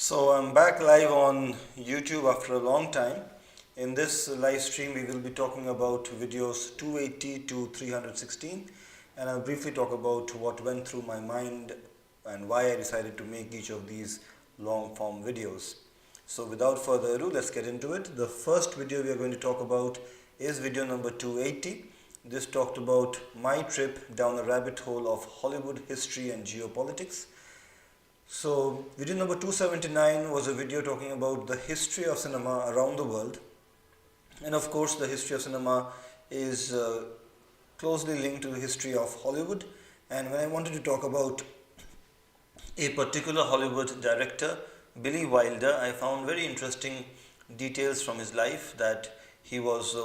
So I'm back live on YouTube after a long time. In this live stream we will be talking about videos 280 to 316, and I'll briefly talk about what went through my mind and why I decided to make each of these long form videos. So without further ado, let's get into it. The first video we are going to talk about is video number 280. This talked about my trip down the rabbit hole of Hollywood history and geopolitics. So video number 279 was a video talking about the history of cinema around the world, and of course the history of cinema is closely linked to the history of Hollywood. And when I wanted to talk about a particular Hollywood director, Billy Wilder, I found very interesting details from his life, that he was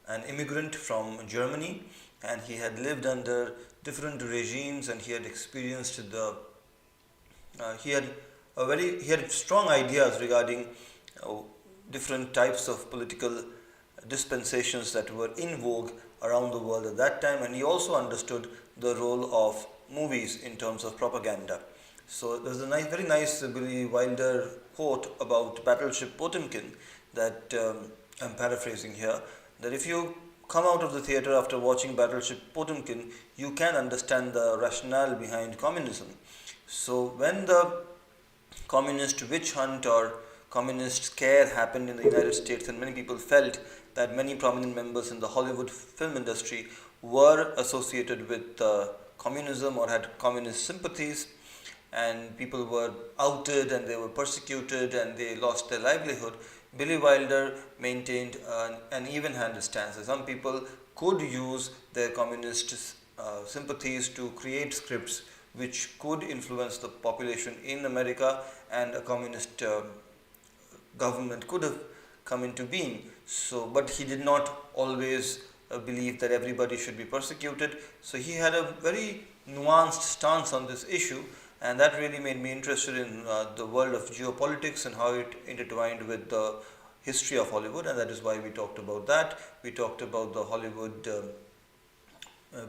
an immigrant from Germany and he had lived under different regimes, and he had experienced the he had strong ideas regarding different types of political dispensations that were in vogue around the world at that time, and he also understood the role of movies in terms of propaganda. So there's a very nice Billy Wilder quote about Battleship Potemkin that I'm paraphrasing here, that if you come out of the theater after watching Battleship Potemkin, you can understand the rationale behind communism. So when the communist witch hunt or communist scare happened in the United States, and many people felt that many prominent members in the Hollywood film industry were associated with communism or had communist sympathies, and people were outed and they were persecuted and they lost their livelihood, Billy Wilder maintained an even-handed stance. Some people could use their communist sympathies to create scripts which could influence the population in America, and a communist government could have come into being. So, but he did not always believe that everybody should be persecuted. So he had a very nuanced stance on this issue, and that really made me interested in the world of geopolitics and how it intertwined with the history of Hollywood, and that is why we talked about that. We talked about the Hollywood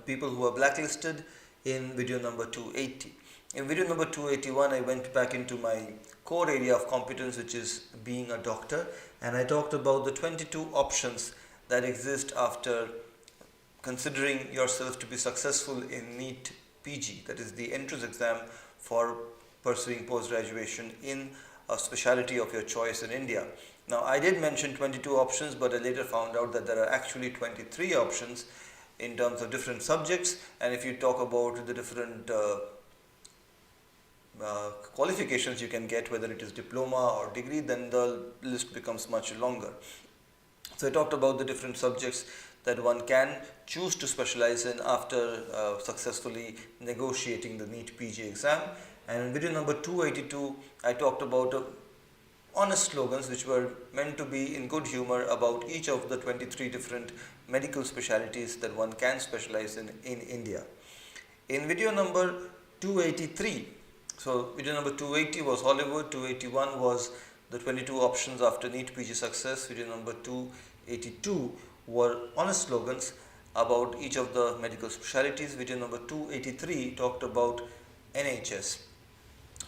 people who were blacklisted in video number 280. In video number 281, I went back into my core area of competence, which is being a doctor, and I talked about the 22 options that exist after considering yourself to be successful in NEET PG, that is the entrance exam for pursuing post-graduation in a specialty of your choice in India. Now, I did mention 22 options, but I later found out that there are actually 23 options in terms of different subjects, and if you talk about the different qualifications you can get, whether it is diploma or degree, then the list becomes much longer. So I talked about the different subjects that one can choose to specialize in after successfully negotiating the NEET PG exam. And in video number 282, I talked about honest slogans which were meant to be in good humor about each of the 23 different medical specialties that one can specialize in India. In video number 283, so video number 280 was Hollywood, 281 was the 22 options after NEET PG success, video number 282 were honest slogans about each of the medical specialties, video number 283 talked about NHS.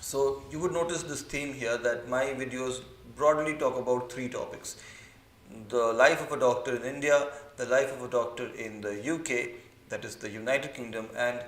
So you would notice this theme here, that my videos broadly talk about three topics: the life of a doctor in India, the life of a doctor in the UK, that is the United Kingdom, and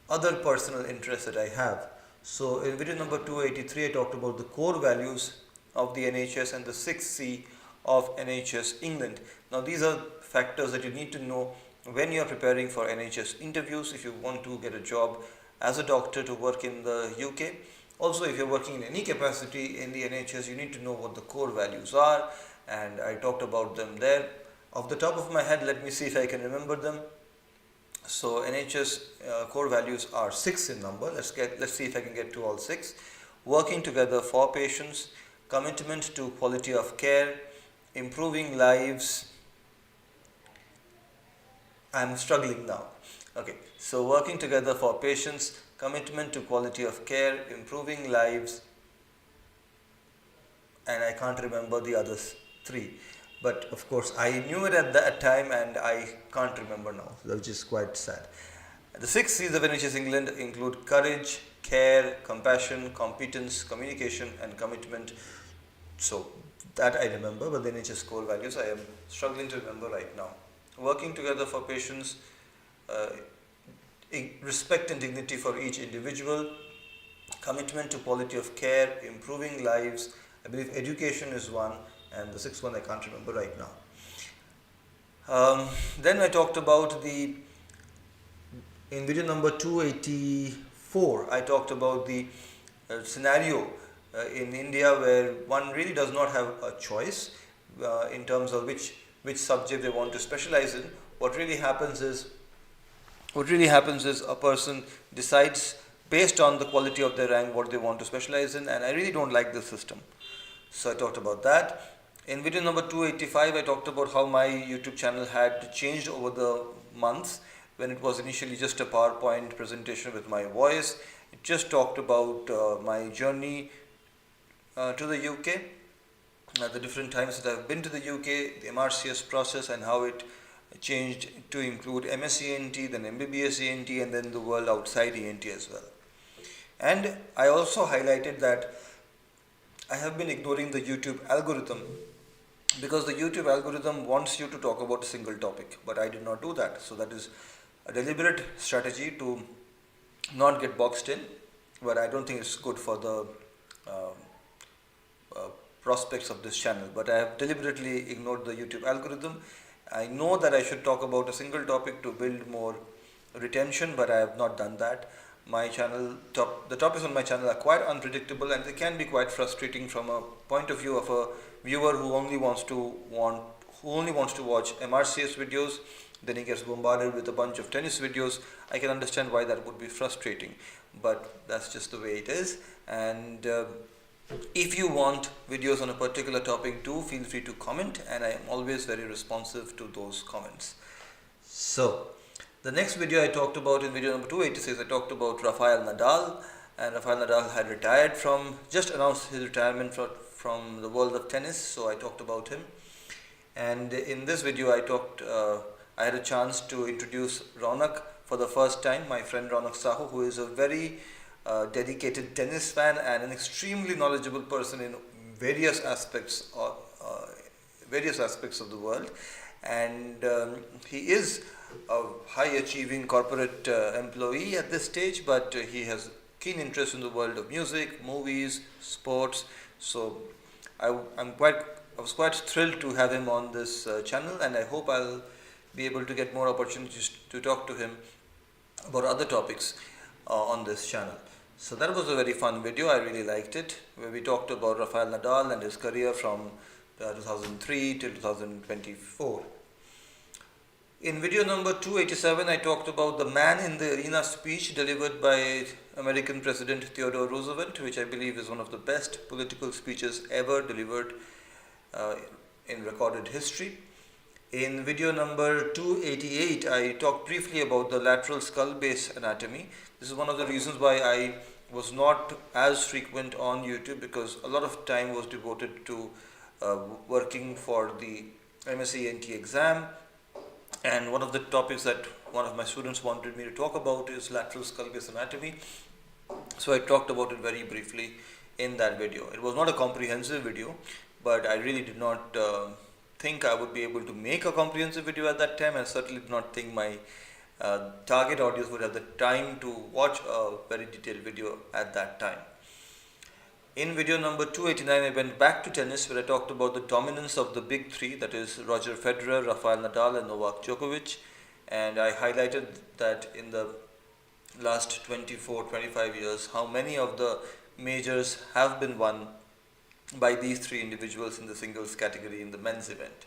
other personal interests that I have. So in video number 283, I talked about the core values of the NHS and the 6C of NHS England. Now these are factors that you need to know when you are preparing for NHS interviews, if you want to get a job as a doctor to work in the UK. Also, if you're working in any capacity in the NHS, you need to know what the core values are, and I talked about them there. Off the top of my head, let me see if I can remember them. So NHS core values are 6 in number. Let's see if I can get to all 6. Working together for patients, commitment to quality of care, improving lives. I'm struggling now. Okay, so working together for patients, commitment to quality of care, improving lives, and I can't remember the other 3. But of course, I knew it at that time and I can't remember now, which is quite sad. The 6 C's of NHS England include courage, care, compassion, competence, communication and commitment. So that I remember, but the NHS core values I am struggling to remember right now. Working together for patients, uh, respect and dignity for each individual, commitment to quality of care, improving lives. I believe education is one, and the sixth one I can't remember right now. Then I talked about in video number 284, I talked about the scenario in India where one really does not have a choice in terms of which subject they want to specialize in. What really happens is a person decides based on the quality of their rank what they want to specialize in, and I really don't like this system. So I talked about that. In video number 285, I talked about how my YouTube channel had changed over the months. When it was initially just a PowerPoint presentation with my voice, it just talked about my journey to the UK, the different times that I've been to the UK, the MRCS process and how it changed to include MSc ENT, then MBBS ENT, and then the world outside ENT as well. And I also highlighted that I have been ignoring the YouTube algorithm because the YouTube algorithm wants you to talk about a single topic, but I did not do that. So that is a deliberate strategy to not get boxed in, but I don't think it's good for the prospects of this channel. But I have deliberately ignored the YouTube algorithm. I know that I should talk about a single topic to build more retention, but I have not done that. My channel, the topics on my channel are quite unpredictable, and they can be quite frustrating from a point of view of a viewer who only wants to watch MRCS videos. Then he gets bombarded with a bunch of tennis videos. I can understand why that would be frustrating, but that's just the way it is. And if you want videos on a particular topic, do feel free to comment, and I am always very responsive to those comments. So the next video I talked about, in video number 286, I talked about Rafael Nadal, and Rafael Nadal had retired just announced his retirement from the world of tennis, so I talked about him. And in this video I had a chance to introduce Ronak for the first time, my friend Ronak Sahu, who is a very dedicated tennis fan and an extremely knowledgeable person in various aspects of the world. And he is a high achieving corporate employee at this stage, but he has keen interest in the world of music, movies, sports. So I was quite thrilled to have him on this channel, and I hope I'll be able to get more opportunities to talk to him about other topics on this channel. So that was a very fun video. I really liked it, where we talked about Rafael Nadal and his career from 2003 till 2024. In video number 287, I talked about the man in the arena speech delivered by American President Theodore Roosevelt, which I believe is one of the best political speeches ever delivered in recorded history. In video number 288, I talked briefly about the lateral skull base anatomy. This is one of the reasons why I was not as frequent on YouTube, because a lot of time was devoted to working for the MSc ENT exam. And one of the topics that one of my students wanted me to talk about is lateral skull base anatomy. So I talked about it very briefly in that video. It was not a comprehensive video, but I really did not think I would be able to make a comprehensive video at that time, and certainly did not think my target audience would have the time to watch a very detailed video at that time. In video number 289, I went back to tennis, where I talked about the dominance of the big three, that is Roger Federer, Rafael Nadal and Novak Djokovic, and I highlighted that in the last 24-25 years how many of the majors have been won by these three individuals in the singles category in the men's event.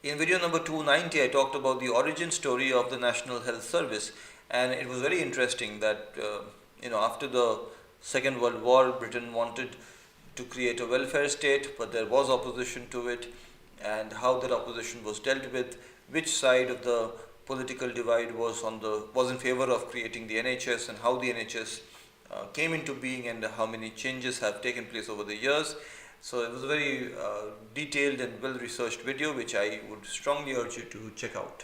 In video number 290, I talked about the origin story of the National Health Service, and it was very interesting that after the Second World War, Britain wanted to create a welfare state, but there was opposition to it, and how that opposition was dealt with, which side of the political divide was in favor of creating the NHS, and how the NHS came into being, and how many changes have taken place over the years. So it was a very detailed and well researched video, which I would strongly urge you to check out.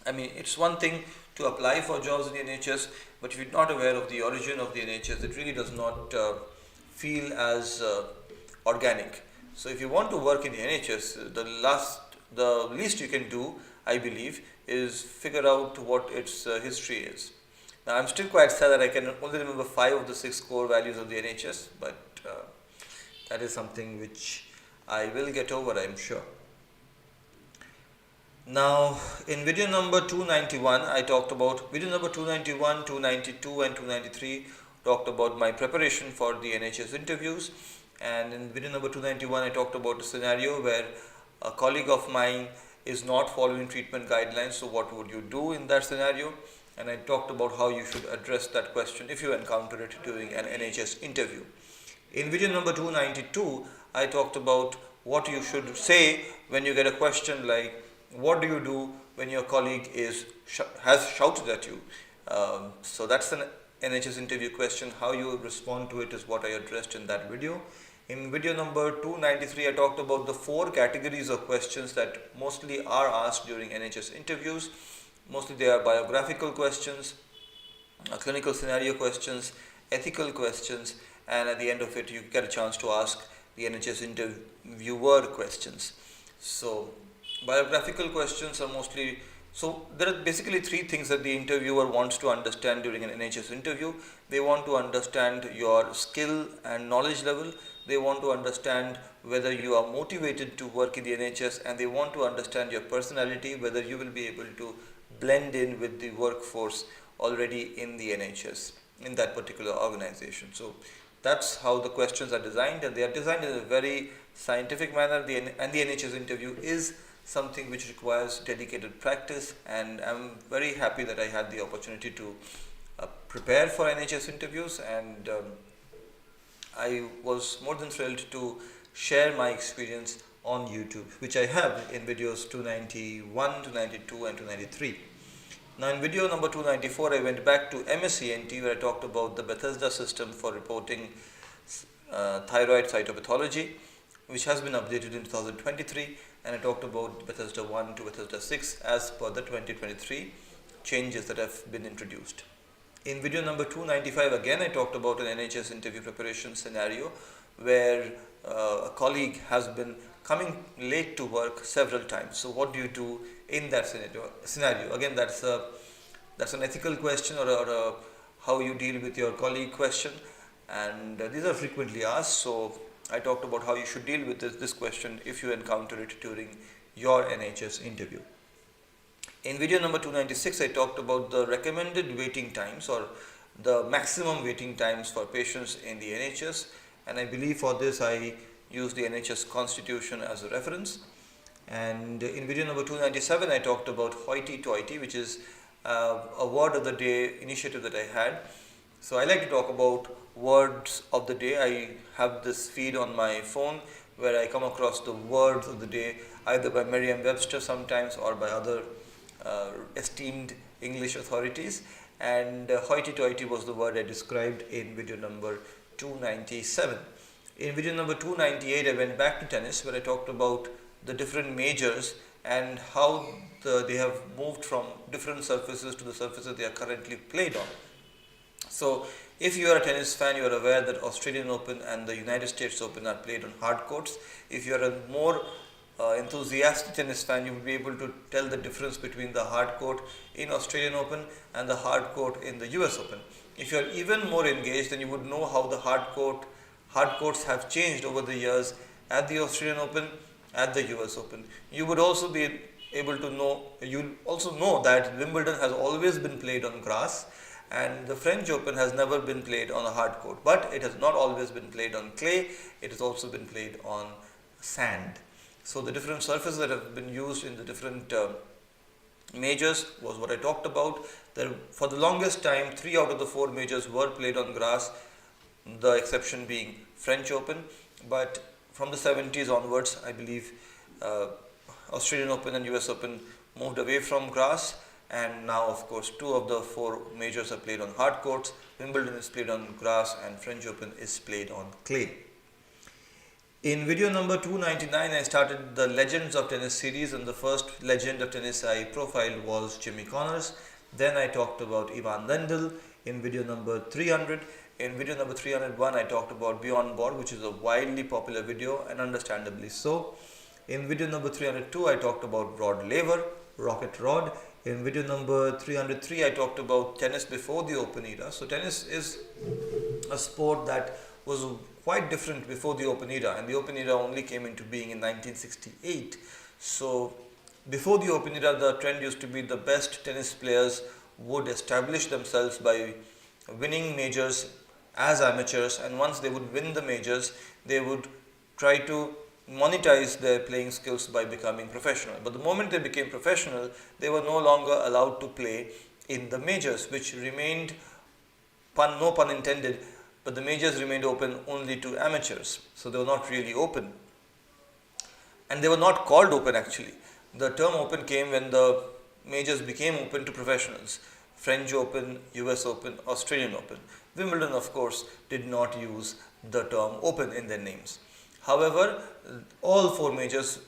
I mean, it's one thing to apply for jobs in the NHS, but if you're not aware of the origin of the NHS, it really does not feel as organic. So, if you want to work in the NHS, the least you can do, I believe, is figure out what its history is. Now, I'm still quite sad that I can only remember 5 of the 6 core values of the NHS, but that is something which I will get over, I'm sure. Now, in video number 291, I talked about video number 291, 292, and 293 talked about my preparation for the NHS interviews. And in video number 291, I talked about a scenario where a colleague of mine is not following treatment guidelines. So, what would you do in that scenario? And I talked about how you should address that question if you encounter it during an NHS interview. In video number 292, I talked about what you should say when you get a question like, what do you do when your colleague has shouted at you? So that's an NHS interview question. How you respond to it is what I addressed in that video. In video number 293, I talked about the 4 categories of questions that mostly are asked during NHS interviews. Mostly they are biographical questions, clinical scenario questions, ethical questions, and at the end of it you get a chance to ask the NHS interviewer questions. So biographical questions are mostly, so there are basically 3 things that the interviewer wants to understand during an NHS interview. They want to understand your skill and knowledge level, they want to understand whether you are motivated to work in the NHS, and they want to understand your personality, whether you will be able to blend in with the workforce already in the NHS, in that particular organization. So that's how the questions are designed, and they are designed in a very scientific manner. And the NHS interview is something which requires dedicated practice, and I'm very happy that I had the opportunity to prepare for NHS interviews, and I was more than thrilled to share my experience on YouTube, which I have in videos 291, 292 and 293. Now in video number 294, I went back to MSCNT, where I talked about the Bethesda system for reporting thyroid cytopathology, which has been updated in 2023, and I talked about Bethesda 1 to Bethesda 6 as per the 2023 changes that have been introduced. In video number 295, again I talked about an NHS interview preparation scenario where a colleague has been coming late to work several times. So what do you do in that scenario? Again, that's an ethical question, or a how you deal with your colleague question, and these are frequently asked. So I talked about how you should deal with this question if you encounter it during your NHS interview. In video number 296, I talked about the recommended waiting times, or the maximum waiting times for patients in the NHS, and I believe for this I used the NHS Constitution as a reference. And in video number 297, I talked about hoity-toity, which is a word of the day initiative that I had. So I like to talk about words of the day. I have this feed on my phone where I come across the words of the day either by Merriam-Webster sometimes or by other esteemed English authorities, and hoity-toity was the word I described in video number 297. In video number 298, I went back to tennis, where I talked about the different majors and how they have moved from different surfaces to the surfaces they are currently played on. So if you are a tennis fan, you are aware that Australian Open and the United States Open are played on hard courts. If you are a more enthusiastic tennis fan, you will be able to tell the difference between the hard court in Australian Open and the hard court in the US Open. If you are even more engaged, then you would know how the hard courts have changed over the years at the Australian Open, at the US Open. You would also be able to know, you'll also know that Wimbledon has always been played on grass, and the French Open has never been played on a hard court, but it has not always been played on clay, it has also been played on sand. So the different surfaces that have been used in the different majors was what I talked about. For the longest time, 3 out of the 4 majors were played on grass, the exception being French Open, but from the 70s onwards, I believe Australian Open and US Open moved away from grass, and now of course 2 of the 4 majors are played on hard courts. Wimbledon is played on grass and French Open is played on clay. In video number 299, I started the Legends of Tennis series, and the first legend of tennis I profiled was Jimmy Connors. Then I talked about Ivan Lendl in video number 300. In video number 301, I talked about Beyond Board, which is a widely popular video, and understandably so. In video number 302, I talked about Rod Laver, Rocket Rod. In video number 303, I talked about tennis before the Open era. So tennis is a sport that was quite different before the Open era, and the Open era only came into being in 1968. So before the Open era, the trend used to be the best tennis players would establish themselves by winning majors as amateurs, and once they would win the majors, they would try to monetize their playing skills by becoming professional. But the moment they became professional, they were no longer allowed to play in the majors, which remained, no pun intended, but the majors remained open only to amateurs. So they were not really open. And they were not called open actually. The term open came when the majors became open to professionals. French Open, US Open, Australian Open. Wimbledon, of course, did not use the term open in their names. However, all four majors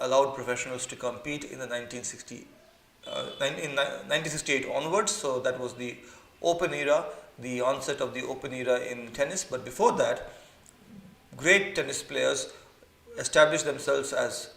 allowed professionals to compete in the 1968 onwards. So that was the Open era, the onset of the Open era in tennis. But before that, great tennis players established themselves as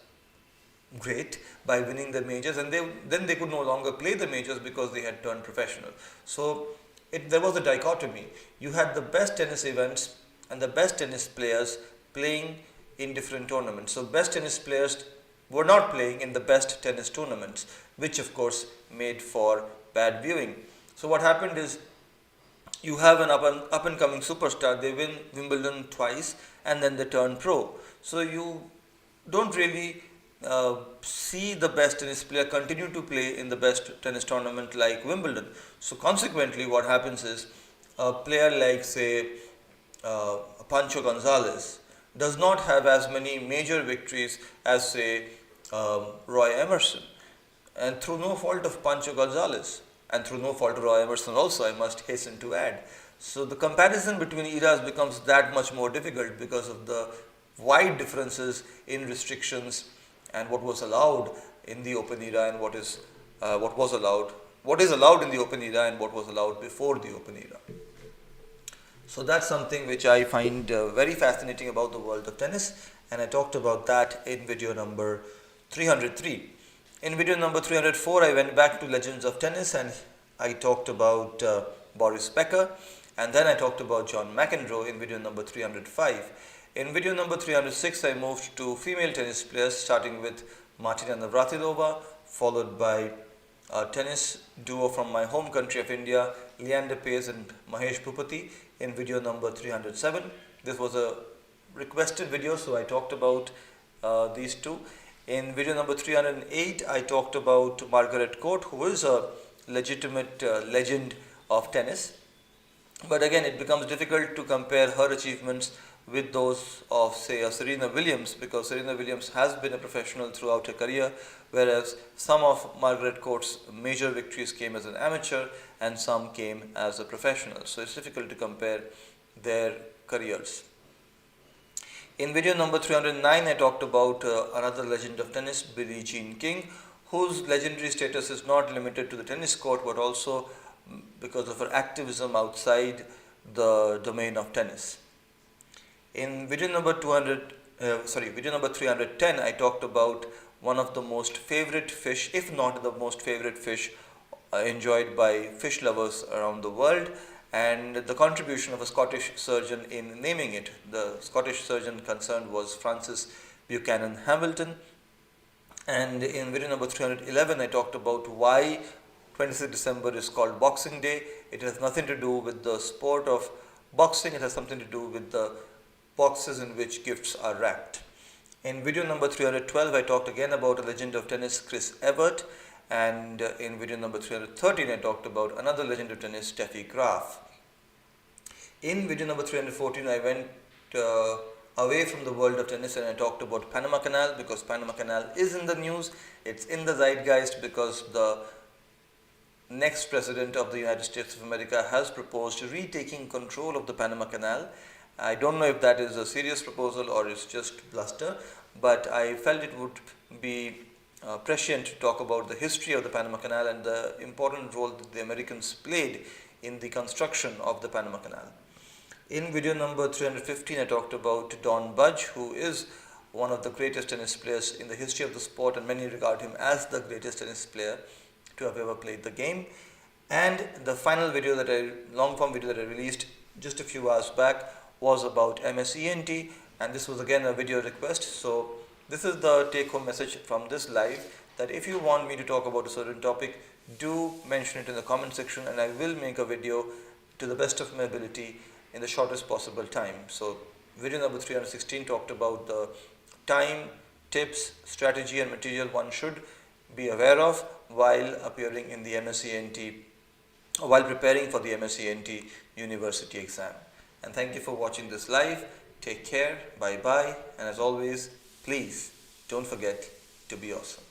great by winning the majors, and then they could no longer play the majors because they had turned professional. So there was a dichotomy. You had the best tennis events and the best tennis players playing in different tournaments. So best tennis players were not playing in the best tennis tournaments, which of course made for bad viewing. So what happened is, you have an up and coming superstar, they win Wimbledon twice and then they turn pro. So you don't really see the best tennis player continue to play in the best tennis tournament like Wimbledon. So consequently what happens is, a player like say Pancho Gonzalez does not have as many major victories as say Roy Emerson, and through no fault of Pancho Gonzalez, and through no fault of Roy Emerson also, I must hasten to add. So the comparison between eras becomes that much more difficult because of the wide differences in restrictions and what was allowed in the Open era and what is allowed in the Open era and what was allowed before the Open era. So that's something which I find very fascinating about the world of tennis, and I talked about that in video number 303. In video number 304, I went back to Legends of Tennis and I talked about Boris Becker, and then I talked about John McEnroe in video number 305. In video number 306, I moved to female tennis players, starting with Martina Navratilova, followed by a tennis duo from my home country of India, Leander Paes and Mahesh Bhupathi, in video number 307. This was a requested video, so I talked about these two. In video number 308, I talked about Margaret Court, who is a legitimate legend of tennis. But again, it becomes difficult to compare her achievements with those of say a Serena Williams, because Serena Williams has been a professional throughout her career, whereas some of Margaret Court's major victories came as an amateur and some came as a professional. So it's difficult to compare their careers. In video number 309, I talked about another legend of tennis, Billie Jean King, whose legendary status is not limited to the tennis court but also because of her activism outside the domain of tennis. In video number 310, I talked about one of the most favorite fish, if not the most favorite fish, enjoyed by fish lovers around the world, and the contribution of a Scottish surgeon in naming it. The Scottish surgeon concerned was Francis Buchanan Hamilton. And in video number 311, I talked about why 26th December is called Boxing Day. It has nothing to do with the sport of boxing, it has something to do with the boxes in which gifts are wrapped. In video number 312, I talked again about a legend of tennis, Chris Evert, and in video number 313, I talked about another legend of tennis, Steffi Graf. In video number 314, I went away from the world of tennis and I talked about Panama Canal, because Panama Canal is in the news. It's in the zeitgeist because the next president of the United States of America has proposed retaking control of the Panama Canal, I don't know if that is a serious proposal or it's just bluster, but I felt it would be prescient to talk about the history of the Panama Canal and the important role that the Americans played in the construction of the Panama Canal. In video number 315, I talked about Don Budge, who is one of the greatest tennis players in the history of the sport, and many regard him as the greatest tennis player to have ever played the game. And the final video long form video that I released just a few hours back was about MSENT, and this was again a video request. So this is the take home message from this live, that if you want me to talk about a certain topic, do mention it in the comment section and I will make a video to the best of my ability in the shortest possible time. So video number 316 talked about the time, tips, strategy and material one should be aware of while appearing in the MSENT, while preparing for the MSENT university exam. And thank you for watching this live. Take care, bye bye, and as always, please don't forget to be awesome.